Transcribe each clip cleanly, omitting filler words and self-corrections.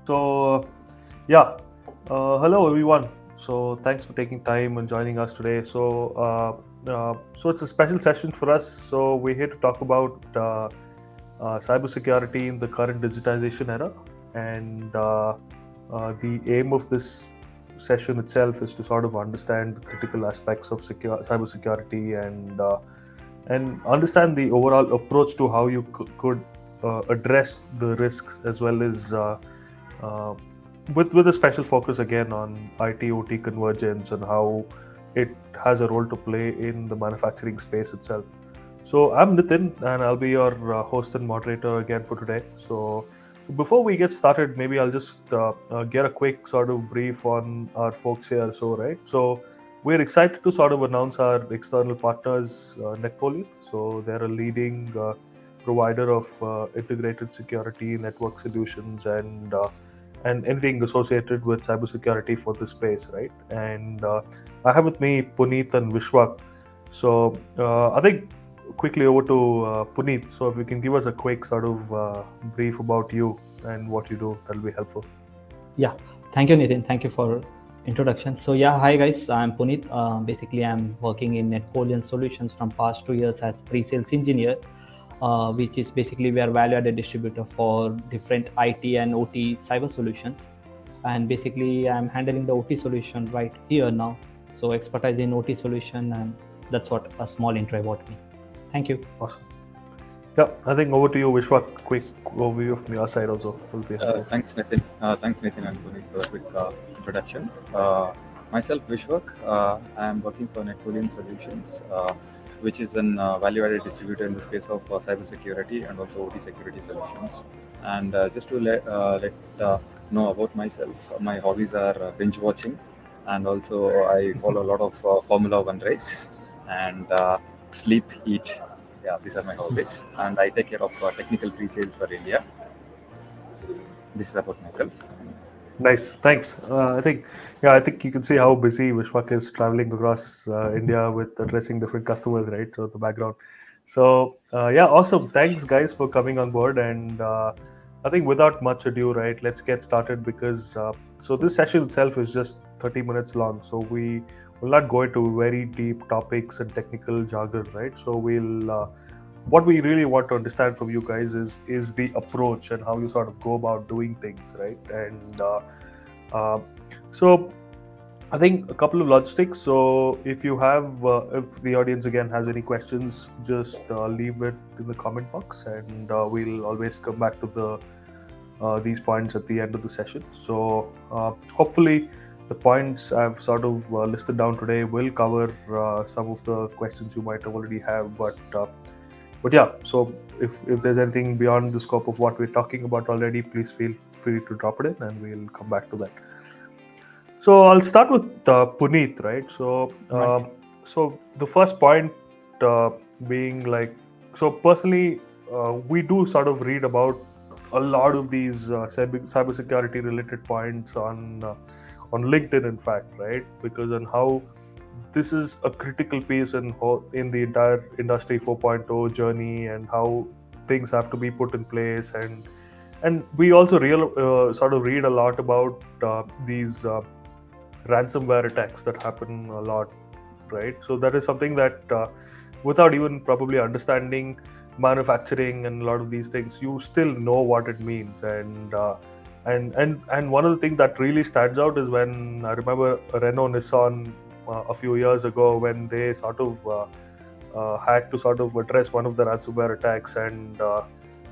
So, yeah, hello everyone. So, thanks for taking time and joining us today. So it's a special session for us. So, we're here to talk about cybersecurity in the current digitization era, and the aim of this session itself is to sort of understand the critical aspects of cybersecurity and understand the overall approach to how you could address the risks as well as uh, with a special focus again on IIoT convergence and how it has a role to play in the manufacturing space itself. So I'm Nitin, and I'll be your host and moderator again for today. So before we get started, maybe I'll just get a quick sort of brief on our folks here. So we're excited to sort of announce our external partners, Netpoleon. So they're a leading provider of integrated security network solutions and anything associated with cybersecurity for this space, right? And I have with me Puneeth and Vishwak. So I think quickly over to Puneeth. So if you can give us a quick sort of brief about you and what you do, that'll be helpful. Yeah, thank you, Nitin. Thank you for introduction. So yeah, hi guys, I'm Puneeth. Basically, I'm working in Netpoleon Solutions from past 2 years as pre-sales engineer, which is basically we are value-added distributor for different IT and OT cyber solutions. And basically, I'm handling the OT solution right here now. So expertise in OT solution, and that's what a small intro about me. Thank you. Awesome. Yeah, I think over to you, Vishwak. Quick overview from your side also will be helpful. Thanks, Nathan and Puneet, for a quick introduction. Myself, Vishwak. I am working for Netpoleon Solutions, which is an value-added distributor in the space of cybersecurity and also OT security solutions. And just to let know about myself, my hobbies are binge watching, and also I follow a lot of Formula One race and sleep, eat. Yeah, these are my hobbies, and I take care of technical pre-sales for India. This is about myself. Nice, thanks. I think you can see how busy Vishwak is traveling across India with addressing different customers, right? So the background. So yeah, awesome. Thanks, guys, for coming on board. And I think without much ado, right, let's get started because so this session itself is just 30 minutes long. So we will not go into very deep topics and technical jargon, right? So we'll what we really want to understand from you guys is the approach and how you sort of go about doing things, right? And so I think a couple of logistics. So if the audience again has any questions, just leave it in the comment box, and we'll always come back to these points at the end of the session. So hopefully, the points I've sort of listed down today will cover some of the questions you might already have, but yeah, so if there's anything beyond the scope of what we're talking about already, please feel free to drop it in, and we'll come back to that. So I'll start with Puneeth, right? So the first point uh, being like, so personally, we do sort of read about a lot of these cybersecurity related points on LinkedIn, in fact, right? Because on how this is a critical piece in the entire industry 4.0 journey and how things have to be put in place and we also sort of read a lot about these ransomware attacks that happen a lot, right? So that is something that without even probably understanding manufacturing and a lot of these things, you still know what it means. And one of the things that really stands out is when I remember Renault Nissan a few years ago when they sort of had to sort of address one of the ransomware attacks and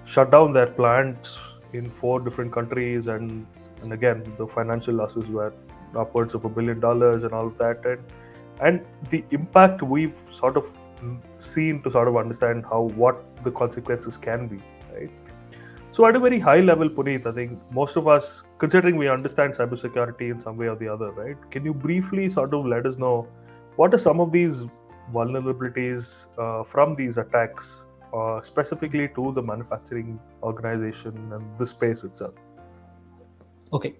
shut down their plants in 4 different countries, and again the financial losses were upwards of $1 billion and all of that, and the impact we've sort of seen to sort of understand how what the consequences can be, right? So at a very high level, Puneeth, I think most of us, considering we understand cybersecurity in some way or the other, right? Can you briefly sort of let us know what are some of these vulnerabilities from these attacks, specifically to the manufacturing organization and the space itself? Okay.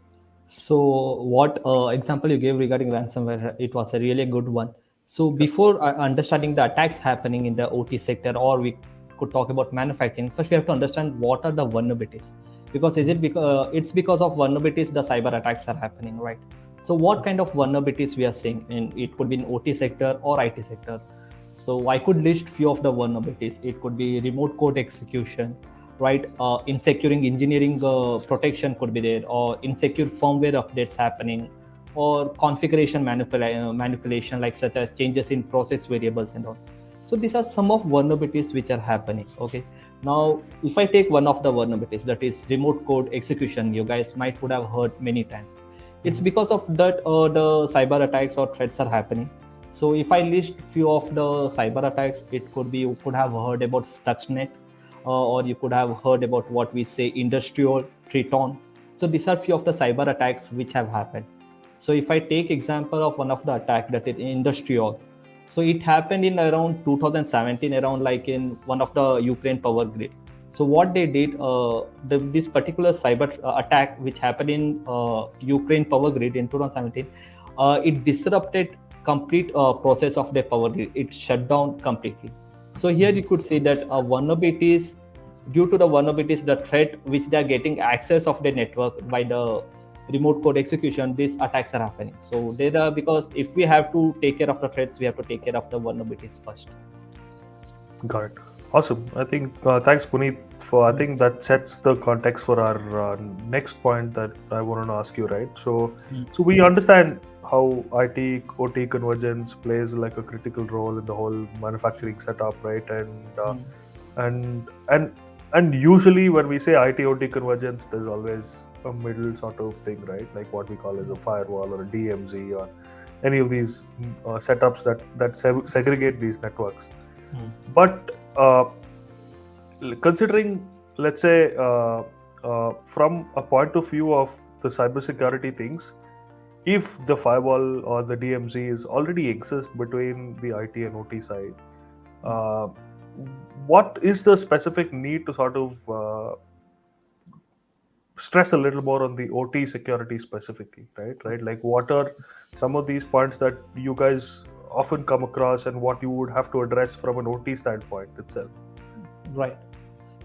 So what example you gave regarding ransomware, it was a really good one. So before understanding the attacks happening in the OT sector, or we could talk about manufacturing, first we have to understand what are the vulnerabilities. because it's because of vulnerabilities the cyber attacks are happening, right? So what kind of vulnerabilities we are seeing in, it could be in OT sector or IT sector. So I could list few of the vulnerabilities. It could be remote code execution, right? Insecuring engineering protection could be there, or insecure firmware updates happening, or configuration manipulation, like such as changes in process variables and all. So these are some of vulnerabilities which are happening. Okay. Now, if I take one of the vulnerabilities, that is remote code execution, you guys might would have heard many times. It's because of that the cyber attacks or threats are happening. So if I list few of the cyber attacks, it could be you could have heard about Stuxnet, or you could have heard about what we say industrial Triton. So these are few of the cyber attacks which have happened. So if I take example of one of the attack, that is industrial. So it happened in around 2017, around like in one of the Ukraine power grid. So what they did, this particular cyber attack which happened in Ukraine power grid in 2017, it disrupted complete process of the power grid. It shut down completely. So here you could see that vulnerabilities, due to the vulnerabilities, the threat which they are getting access of the network by the remote code execution, these attacks are happening. So there are, because if we have to take care of the threats, we have to take care of the vulnerabilities first. Got it. Awesome. I think thanks, Puneeth. For I think that sets the context for our next point that I wanted to ask you. Right. So we understand how IT OT convergence plays like a critical role in the whole manufacturing setup, right? And and and usually when we say IT OT convergence, there's always a middle sort of thing, right? Like what we call as a firewall or a DMZ or any of these setups that segregate these networks. But considering, let's say, from a point of view of the cybersecurity things, if the firewall or the DMZ is already exist between the IT and OT side, what is the specific need to sort of stress a little more on the OT security specifically, right? Right, like what are some of these points that you guys often come across, and what you would have to address from an OT standpoint itself? Right.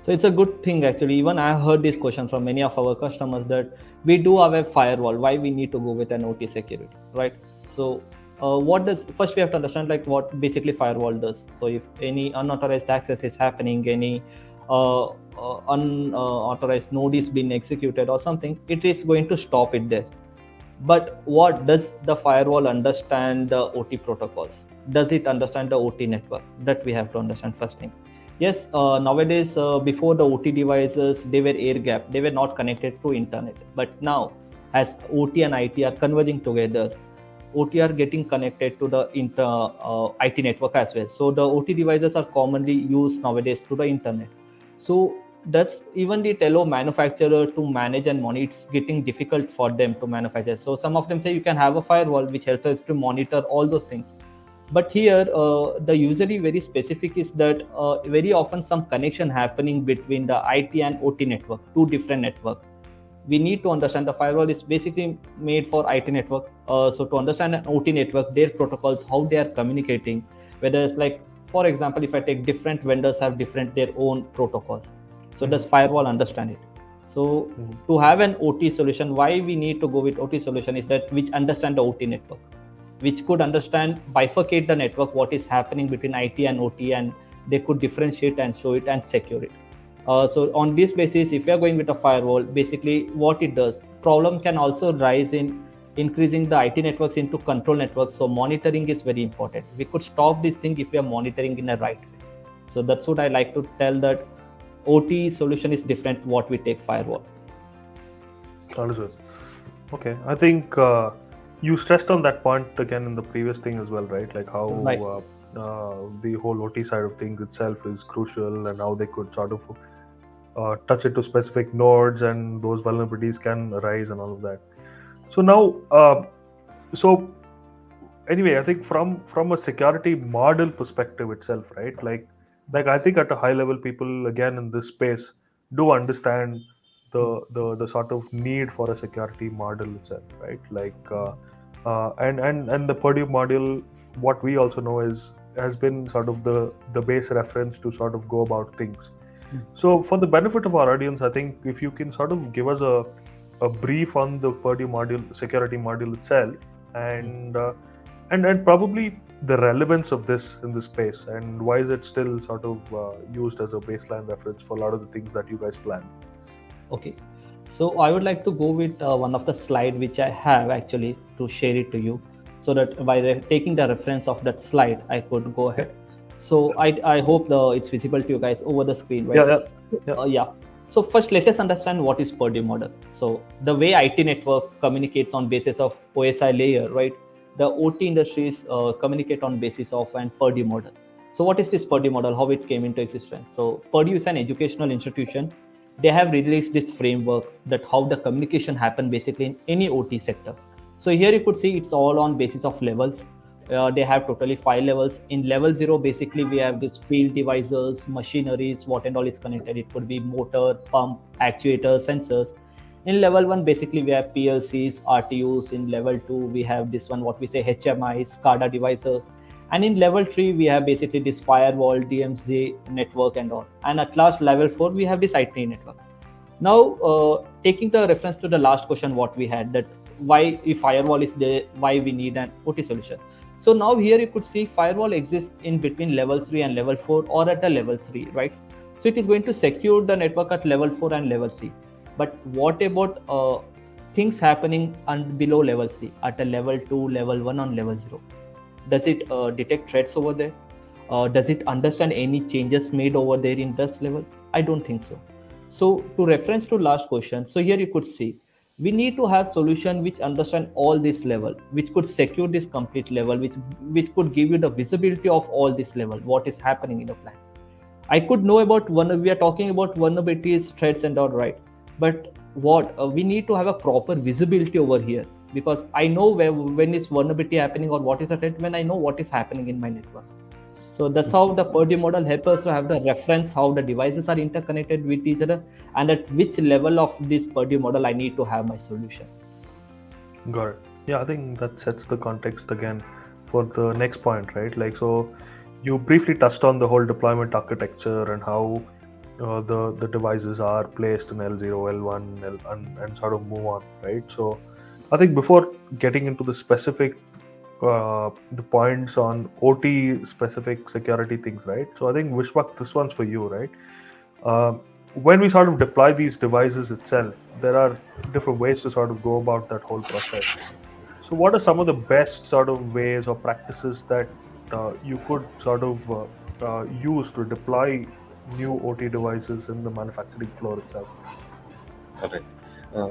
So it's a good thing actually. Even I heard this question from many of our customers that we do have a firewall. Why we need to go with an OT security, right? So what does, first we have to understand like what basically firewall does. So if any unauthorized access is happening, any unauthorized node is being executed or something, it is going to stop it there. But what does the firewall understand the OT protocols? Does it understand the OT network? That we have to understand first thing. Yes, nowadays before the OT devices, they were air gap. They were not connected to internet. But now, as OT and IT are converging together, OT are getting connected to the IT network as well. So the OT devices are commonly used nowadays to the internet. So that's even the telco manufacturer to manage and monitor. It's getting difficult for them to manufacture. So some of them say you can have a firewall which helps us to monitor all those things. But here the usually very specific is that very often some connection happening between the IT and OT network, two different network. We need to understand the firewall is basically made for IT network. So to understand an OT network, their protocols, how they are communicating, whether it's like, for example, if I take different vendors have different their own protocols. So does firewall understand it? So to have an OT solution, why we need to go with OT solution is that which understand the OT network, which could understand, bifurcate the network, what is happening between IT and OT, and they could differentiate and show it and secure it. So on this basis, if you are going with a firewall, basically what it does, problem can also rise in increasing the IT networks into control networks. So monitoring is very important. We could stop this thing if we are monitoring in a right way. So that's what I like to tell, that OT solution is different what we take firewall. Understood. Okay, I think you stressed on that point again in the previous thing as well, right? Like how Right. The whole OT side of things itself is crucial, and how they could sort of touch it to specific nodes, and those vulnerabilities can arise and all of that. So now, so anyway, I think from a security model perspective itself, right? Like I think at a high level, people again in this space do understand the sort of need for a security model itself, right? Like and the Purdue module, what we also know is has been sort of the base reference to sort of go about things. So, for the benefit of our audience, I think if you can sort of give us a brief on the Purdy module, security module itself, and and probably the relevance of this in this space, and why is it still sort of used as a baseline reference for a lot of the things that you guys plan. Okay. So I would like to go with one of the slide which I have actually to share it to you, so that by taking the reference of that slide, I could go Yeah, ahead. So I hope it's visible to you guys over the screen, right? yeah, yeah, yeah. Yeah. So first, let us understand what is Purdy model. So the way IT network communicates on basis of OSI layer, right? The OT industries communicate on basis of an Purdy model. So what is this Purdy model? How it came into existence? So Purdy is an educational institution. They have released this framework that how the communication happen basically in any OT sector. So here you could see it's all on basis of levels. They have totally 5 levels. In level 0, basically we have this field devices, machineries, what and all is connected. It could be motor, pump, actuators, sensors. In level 1, basically we have PLCs, RTUs. In level 2, we have this one, what we say HMIs, SCADA devices. And in level 3, we have basically this firewall, DMZ network and all. And at last, level 4, we have this IT network. Now, taking the reference to the last question, what we had, that why if firewall is there, why we need an OT solution. So now here you could see firewall exists in between level 3 and level 4 or at a level 3, right? So it is going to secure the network at level 4 and level 3. But what about things happening below level 3 at a level 2, level 1 on level 0? Does it detect threats over there? Does it understand any changes made over there in this level? I don't think so. So to reference to last question, so here you could see we need to have solution which understand all this level, which could secure this complete level, which could give you the visibility of all this level, what is happening in the plan. I could know about one. We are talking about vulnerabilities, threats, and all, right. But what we need to have a proper visibility over here, because I know when is vulnerability happening or what is a threat when I know what is happening in my network. So that's how the Purdy model helps us to have the reference how the devices are interconnected with each other, and at which level of this Purdy model I need to have my solution. Got it. Yeah, I think that sets the context again for the next point, right? Like, so you briefly touched on the whole deployment architecture and how the devices are placed in L0, L1, and sort of move on, right? So I think before getting into the specific the points on OT specific security things, right? So I think Vishwak, this one's for you, right? Uh, when we sort of deploy these devices itself, there are different ways to sort of go about that whole process. So, what are some of the best sort of ways or practices that you could sort of use to deploy new OT devices in the manufacturing floor itself? Correct.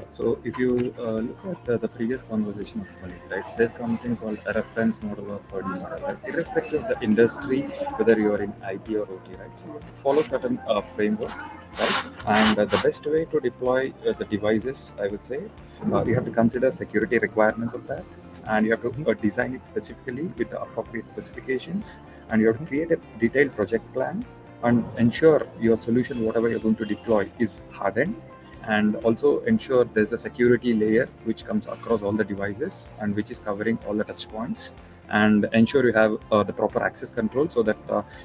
So if you look at the previous conversation of Puneeth, right, there's something called a reference model or Purdy model, right? Irrespective of the industry, whether you are in IT or OT, right, so follow certain framework, right? And the best way to deploy the devices, I would say, you have to consider security requirements of that, and you have to design it specifically with the appropriate specifications, and you have to create a detailed project plan and ensure your solution, whatever you're going to deploy, is hardened, and also ensure there's a security layer which comes across all the devices and which is covering all the touch points, and ensure you have the proper access control so that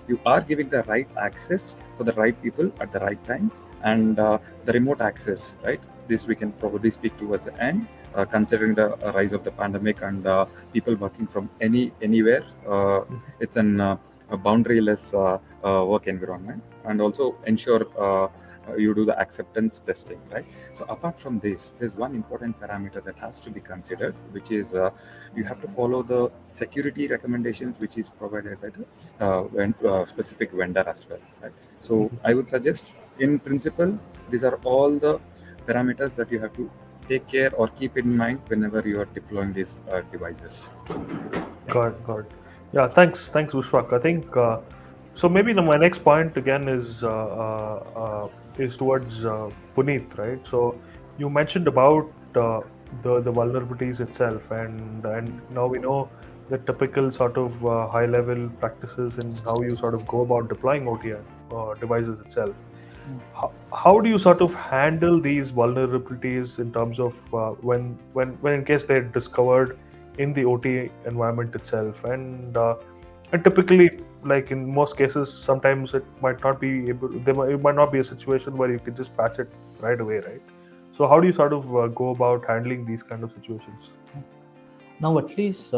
you are giving the right access for the right people at the right time, and the remote access, right? This we can probably speak towards the end, considering the rise of the pandemic and people working from anywhere. It's a boundaryless work environment, and also ensure you do the acceptance testing, right? So apart from this, there's one important parameter that has to be considered, which is you have to follow the security recommendations which is provided by the specific vendor as well, right? So I would suggest, in principle, these are all the parameters that you have to take care or keep in mind whenever you are deploying these devices. Got it. Yeah, thanks, Vishwak. I think so. Maybe my next point again is towards Puneeth, right? So you mentioned about the vulnerabilities itself, and now we know the typical sort of high level practices and how you sort of go about deploying OT devices itself. How do you sort of handle these vulnerabilities in terms of when in case they're discovered in the OT environment itself, and typically like in most cases, sometimes it might not be able. It might not be a situation where you can just patch it right away, right? So how do you sort of go about handling these kind of situations? Now, at least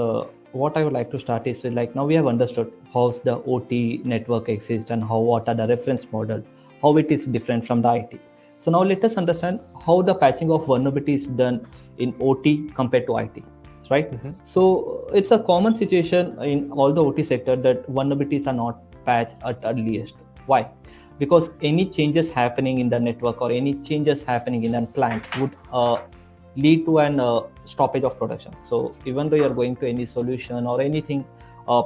what I would like to start is with, like, now we have understood how's the OT network exists and how what are the reference model, how it is different from the IT. So now let us understand how the patching of vulnerability is done in OT compared to IT, right? Mm-hmm. So it's a common situation in all the OT sector that vulnerabilities are not patched at earliest. Why? Because any changes happening in the network or any changes happening in a plant would lead to an stoppage of production. So even though you're going to any solution or anything,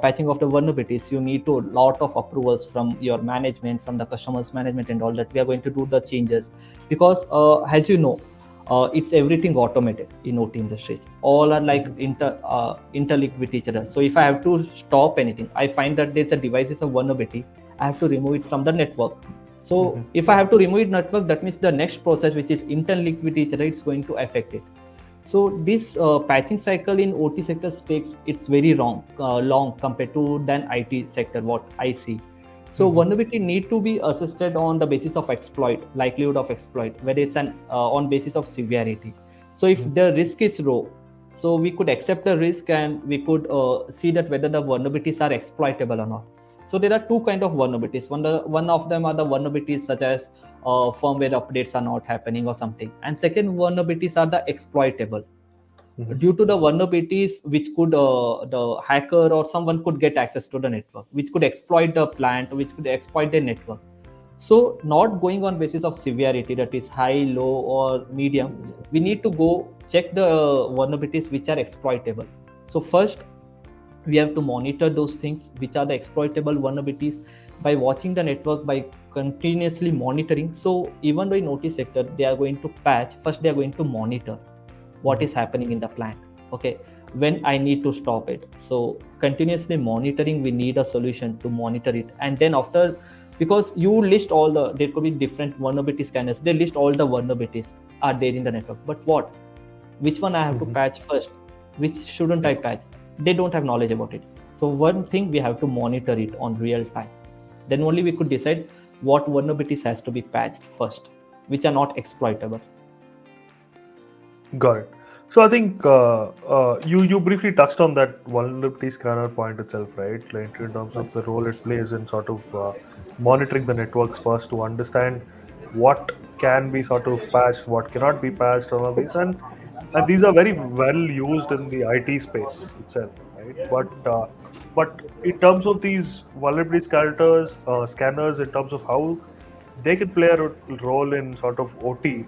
patching of the vulnerabilities, you need to lot of approvals from your management, from the customers management and all that. We are going to do the changes because as you know, it's everything automated in OT industries. All are like interlinked with each other. So if I have to stop anything, I find that there's a devices of vulnerability, I have to remove it from the network. So if I have to remove it network, that means the next process which is interlinked with each other, it's going to affect it. So this patching cycle in OT sector takes it's very long compared to than IT sector what I see. So vulnerability need to be assessed on the basis of exploit, likelihood of exploit, whether it's an on basis of severity. So if the risk is low, so we could accept the risk and we could see that whether the vulnerabilities are exploitable or not. So there are two kind of vulnerabilities. One of them are the vulnerabilities such as firmware updates are not happening or something, and second vulnerabilities are the exploitable due to the vulnerabilities which could the hacker or someone could get access to the network, which could exploit the plant, which could exploit the network. So not going on basis of severity, that is high, low or medium, we need to go check the vulnerabilities which are exploitable. So first we have to monitor those things which are the exploitable vulnerabilities by watching the network, by continuously monitoring. So even though in OT sector they are going to patch, first they are going to monitor what is happening in the plant. Okay, when I need to stop it, so continuously monitoring, we need a solution to monitor it. And then after, because you list all the, there could be different vulnerability scanners, they list all the vulnerabilities are there in the network, but what, which one I have to patch first, which shouldn't I patch, they don't have knowledge about it. So one thing, we have to monitor it on real time, then only we could decide what vulnerabilities has to be patched first, which are not exploitable. Got it. So I think you briefly touched on that vulnerability scanner point itself, right? Like in terms of the role it plays in sort of monitoring the networks first to understand what can be sort of patched, what cannot be patched, all of these, and these are very well used in the IT space itself, right? But in terms of these vulnerability scanners, in terms of how they can play a role in sort of OT,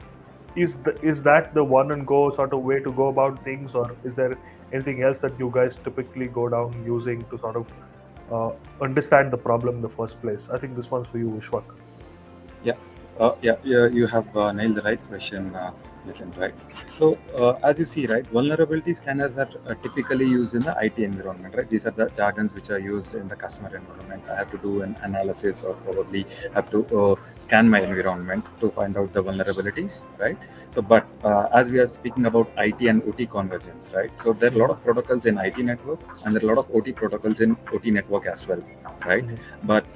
is that the one and go sort of way to go about things, or is there anything else that you guys typically go down using to sort of understand the problem in the first place? I think this one's for you, Vishwak. Yeah, yeah, you have nailed the right question, Nitin, right? So, as you see, right, vulnerability scanners are typically used in the IT environment, right? These are the jargons which are used in the customer environment. I have to do an analysis or probably have to scan my environment to find out the vulnerabilities, right? So, but as we are speaking about IT and OT convergence, right? So, there are a lot of protocols in IT network and there are a lot of OT protocols in OT network as well, right? But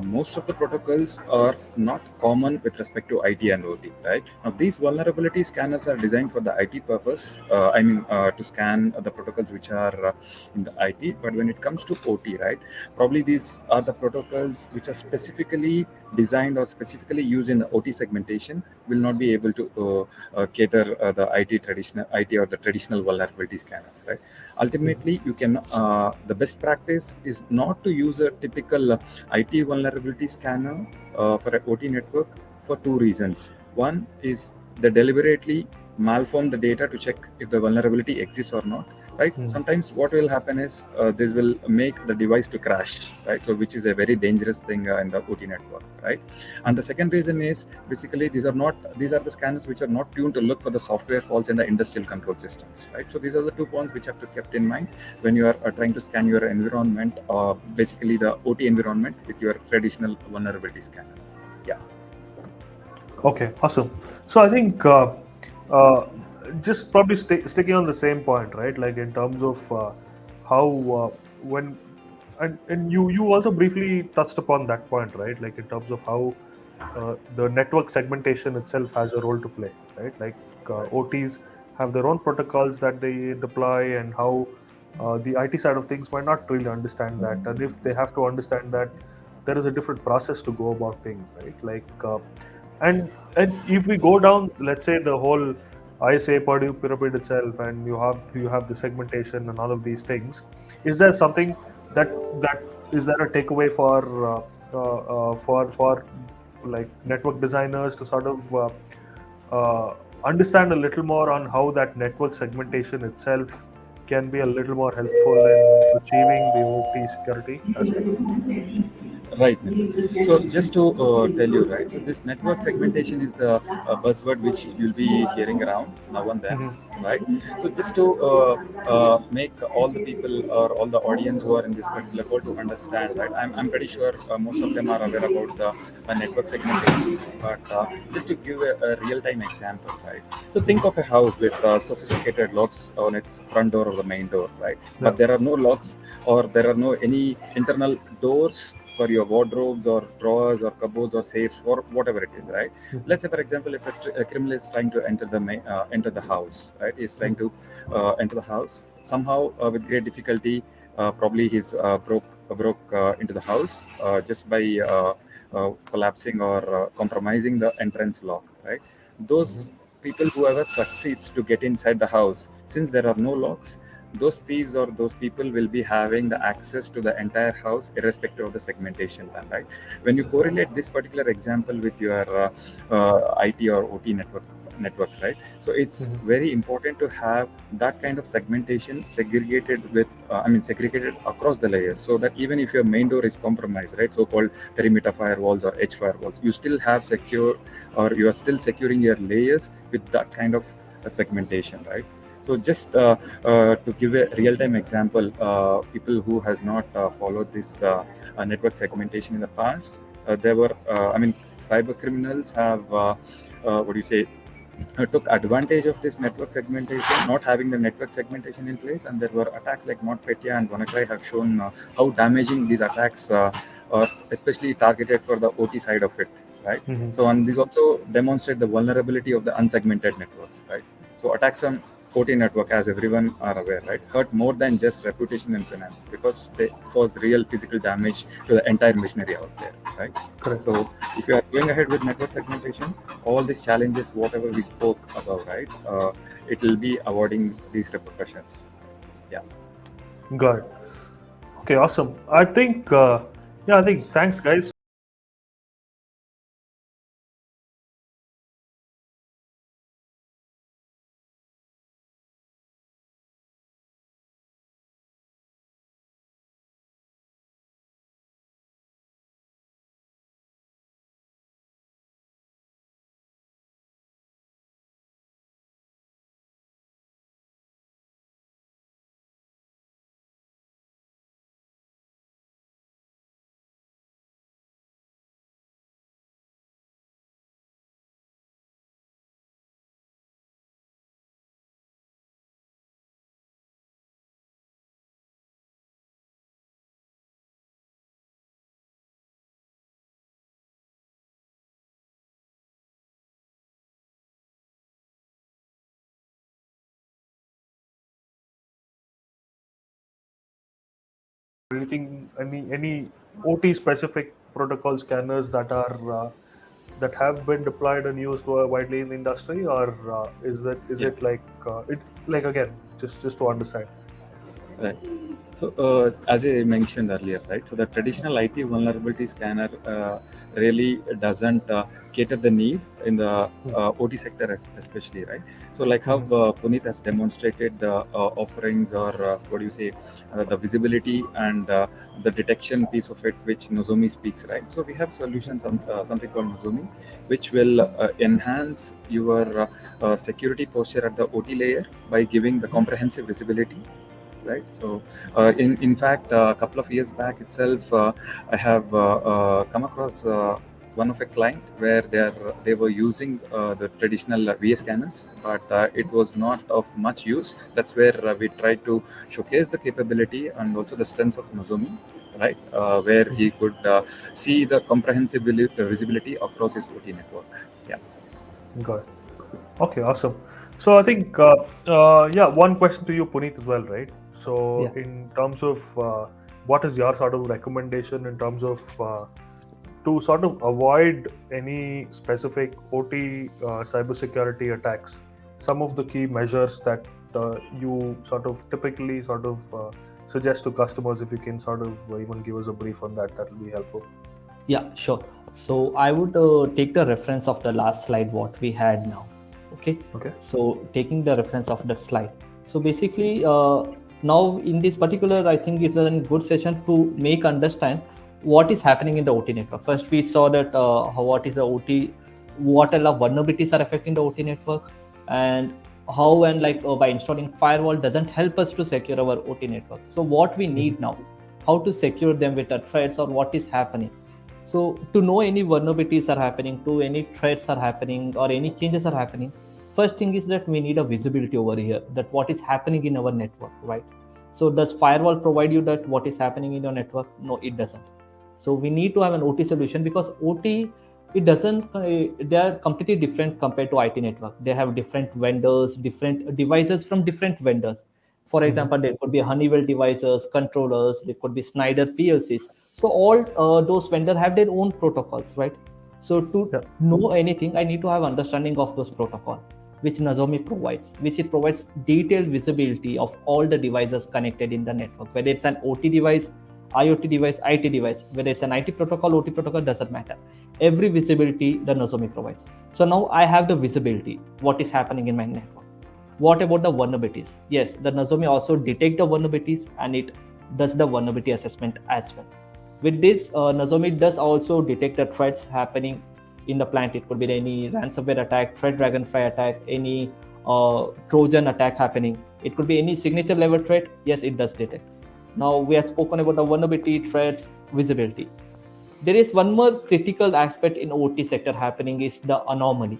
most of the protocols are not common with respect to IT and OT, right? Now, these vulnerability scanners are designed for the IT purpose. To scan the protocols which are in the IT. But when it comes to OT, right, probably these are the protocols which are specifically designed or specifically used in the OT segmentation, will not be able to cater the IT or the traditional vulnerability scanners, right? Ultimately, you can the best practice is not to use a typical IT vulnerability scanner for an OT network for two reasons. One is they deliberately malform the data to check if the vulnerability exists or not, right? Sometimes what will happen is this will make the device to crash, right? So which is a very dangerous thing in the OT network, right? And the second reason is basically these are the scanners which are not tuned to look for the software faults in the industrial control systems, right? So these are the 2 points which have to kept in mind when you are trying to scan your environment, basically the OT environment with your traditional vulnerability scanner. Yeah. Okay, awesome. So I think just probably sticking on the same point, right? Like in terms of how when and you also briefly touched upon that point, right? Like in terms of how the network segmentation itself has a role to play, right? Like OTs have their own protocols that they deploy, and how the IT side of things might not really understand that, and if they have to understand that, there is a different process to go about things, right? Like and if we go down, let's say the whole ISA Purdue pyramid itself, and you have the segmentation and all of these things, is there something that is there a takeaway for like network designers to sort of understand a little more on how that network segmentation itself can be a little more helpful in achieving the OT security aspects? Right. Nitin. So just to tell you, right, so this network segmentation is the buzzword which you'll be hearing around now and then, Hmm. right? So just to make all the people or all the audience who are in this particular call to understand, right, I'm pretty sure most of them are aware about the network segmentation, but just to give a real-time example, right? So think of a house with sophisticated locks on its front door or the main door, right? Yeah. But there are no locks or there are no any internal doors for your wardrobes or drawers or cupboards or safes or whatever it is, right? Hmm. Let's say, for example, if a criminal is trying to enter enter the house, right? He's trying Hmm. to enter the house somehow with great difficulty. Probably he's broke into the house just by collapsing or compromising the entrance lock, right? Hmm. Those people, whoever succeeds to get inside the house, since there are no locks, those thieves or those people will be having the access to the entire house irrespective of the segmentation plan, right? When you correlate this particular example with your IT or OT networks, right? So it's Hmm. very important to have that kind of segmentation segregated with segregated across the layers, so that even if your main door is compromised, right, so-called perimeter firewalls or edge firewalls, you still have secure, or you are still securing your layers with that kind of segmentation, right? So just to give a real-time example, people who has not followed this network segmentation in the past, there were, cyber criminals have, what do you say, took advantage of this network segmentation, not having the network segmentation in place, and there were attacks like NotPetya and WannaCry have shown how damaging these attacks are, especially targeted for the OT side of it, right? Hmm. So, and these also demonstrate the vulnerability of the unsegmented networks, right? So, attacks on OT network, as everyone are aware, right, hurt more than just reputation and finance, because they cause real physical damage to the entire machinery out there, right? Correct. So, if you are going ahead with network segmentation, all these challenges, whatever we spoke about, right, it will be avoiding these repercussions. Yeah. Got it. Okay, awesome. I think, yeah, I think thanks, guys. Anything, any OT specific protocol scanners that have been deployed and used widely in the industry, or is Yeah. it like it like again just to understand? Right. So, as I mentioned earlier, right? So, the traditional IT vulnerability scanner really doesn't cater the need in the OT sector, especially, right? So, like how Mm-hmm. Puneeth has demonstrated the offerings, or what do you say, the visibility and the detection piece of it, which Nozomi speaks, right? So, we have solutions on something called Nozomi, which will enhance your security posture at the OT layer by giving the comprehensive visibility, right? So, in fact, a couple of years back itself, I have come across one of a client where they were using the traditional VS scanners, but it was not of much use. That's where we tried to showcase the capability and also the strengths of Nozomi, right? Where he could see the comprehensive visibility across his OT network. Yeah. Got it. Okay, awesome. So I think, yeah, one question to you, Puneeth, as well, right? So, Yeah. in terms of what is your sort of recommendation in terms of to sort of avoid any specific OT cybersecurity attacks? Some of the key measures that you sort of typically sort of suggest to customers, if you can sort of even give us a brief on that, that will be helpful. Yeah, sure. So I would take the reference of the last slide what we had now. Okay. Okay. So taking the reference of the slide. So basically, now in this particular, I think is a good session to make understand what is happening in the OT network. First, we saw that what is the OT, what all of vulnerabilities are affecting the OT network, and how and like by installing firewall doesn't help us to secure our OT network. So what we need now, how to secure them with the threats or what is happening. So to know any vulnerabilities are happening, to any threats are happening, or any changes are happening, first thing is that we need a visibility over here that what is happening in our network, right? So does firewall provide you that what is happening in your network? No, it doesn't. So we need to have an OT solution because OT it doesn't. They are completely different compared to IT network. They have different vendors, different devices from different vendors. For example, there could be Honeywell devices, controllers, there could be Schneider PLCs. So all those vendors have their own protocols, right? So to Yeah. know anything, I need to have understanding of those protocols, which Nozomi provides, which it provides detailed visibility of all the devices connected in the network, whether it's an OT device, IoT device, IT device, whether it's an IT protocol, OT protocol, doesn't matter. Every visibility the Nozomi provides. So now I have the visibility, what is happening in my network. What about the vulnerabilities? Yes, the Nozomi also detect the vulnerabilities and it does the vulnerability assessment as well. With this, Nozomi does also detect the threats happening in the plant. It could be any ransomware attack, threat dragonfly attack, any Trojan attack happening. It could be any signature level threat. Yes, it does detect. Now we have spoken about the vulnerability, threats, visibility. There is one more critical aspect in OT sector happening is the anomaly.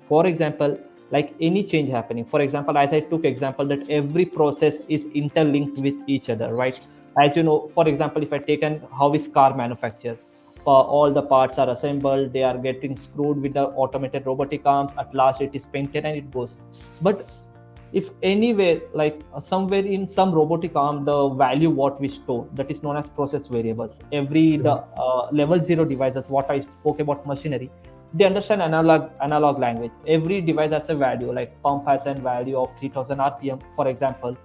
For example, like any change happening, for example, as I took example that every process is interlinked with each other, right? As you know, for example, if I take an how is car manufactured, all the parts are assembled, they are getting screwed with the automated robotic arms, at last it is painted and it goes. But if anywhere like somewhere in some robotic arm the value what we store, that is known as process variables, every the level 0 devices what I spoke about machinery, they understand analog language. Every device has a value, like pump has a value of 3000 rpm, for example.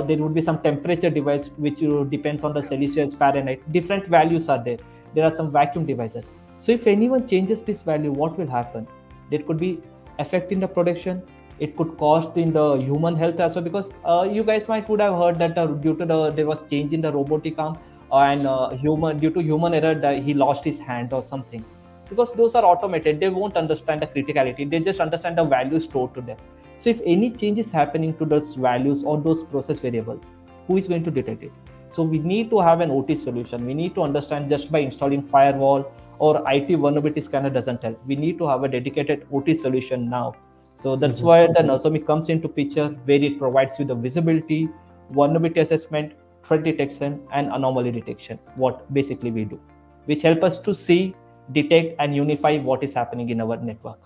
There would be some temperature device which depends on the Celsius, Fahrenheit, different values are there. There are some vacuum devices. So if anyone changes this value, what will happen? There could be effect in the production, it could cost in the human health as well, because you guys might would have heard that due to there was change in the robotic arm, and human due to human error that he lost his hand or something, because those are automated, they won't understand the criticality, they just understand the value stored to them. So if any change is happening to those values or those process variables, who is going to detect it? So we need to have an OT solution. We need to understand just by installing firewall or IT vulnerability scanner doesn't help. We need to have a dedicated OT solution now. So that's why the Nozomi comes into picture, where it provides you the visibility, vulnerability assessment, threat detection, and anomaly detection. What basically we do, which help us to see, detect, and unify what is happening in our network.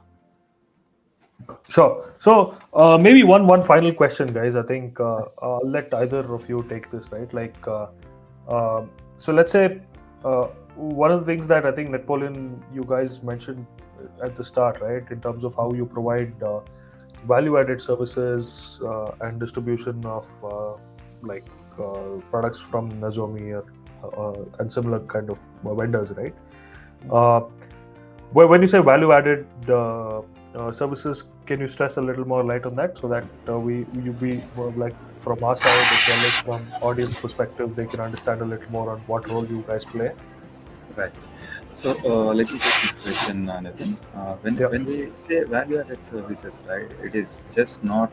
Sure. So maybe one final question, guys. I think I'll let either of you take this, right? Like, so let's say one of the things that I think Netpoleon, you guys mentioned at the start, right, in terms of how you provide value-added services and distribution of like products from Nozomi or and similar kind of vendors, right? Uh, when you say value-added services, can you stress a little more light on that so that we more like from our side as well as from audience perspective, they can understand a little more on what role you guys play? Right. So let me take this question, Nitin. Yeah. When we say value-added services, right, it is just not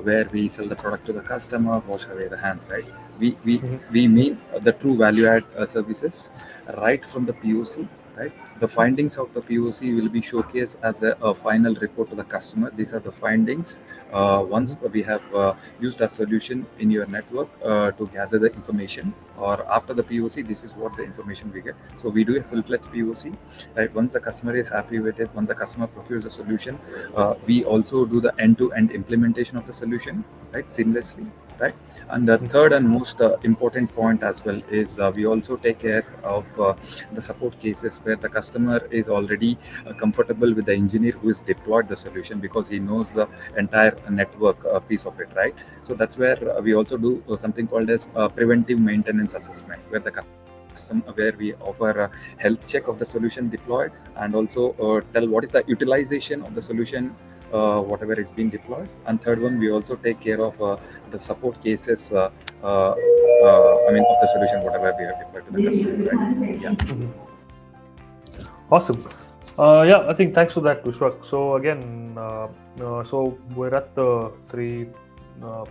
where we sell the product to the customer, wash away the hands, right? We we Mhm. we mean the true value-add services, right from the POC. right? The findings of the POC will be showcased as a final report to the customer. These are the findings once we have used a solution in your network to gather the information, or after the POC, this is what the information we get. So we do a full-fledged POC, right? Once the customer is happy with it, once the customer procures a solution, we also do the end-to-end implementation of the solution, right, seamlessly, right? And the third and most important point as well is we also take care of the support cases where the customer is already comfortable with the engineer who is deployed the solution, because he knows the entire network piece of it, right? So that's where we also do something called as preventive maintenance assessment, where the customer, where we offer a health check of the solution deployed, and also tell what is the utilization of the solution whatever is being deployed. And third one, we also take care of the support cases of the solution whatever we have deployed to the customer, right? Yeah. Awesome. Yeah, I think thanks for that, Vishwak. So again, so we're at the 3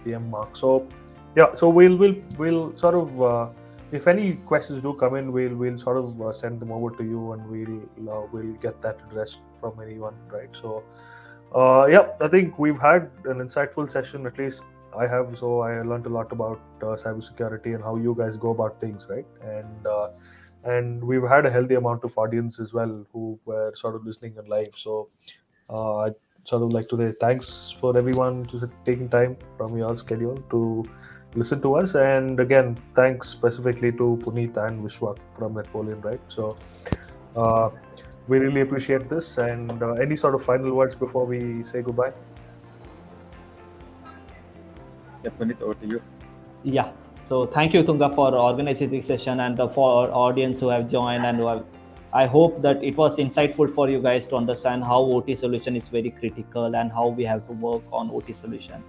p.m. mark. So yeah, so we'll sort of if any questions do come in, we'll sort of send them over to you, and we'll get that addressed from anyone, right? So yeah, I think we've had an insightful session. At least I have. So I learned a lot about cybersecurity and how you guys go about things, right? And we've had a healthy amount of audience as well who were sort of listening in live. So I'd sort of like to say thanks for everyone to taking time from your schedule to listen to us. And again, thanks specifically to Puneeth and Vishwak from Netpoleon, right? So we really appreciate this. And any sort of final words before we say goodbye? Yeah, Puneeth, over to you. Yeah. So thank you, Utthunga, for organizing this session, and for our audience who have joined and who have. I hope that it was insightful for you guys to understand how OT solution is very critical and how we have to work on OT solution.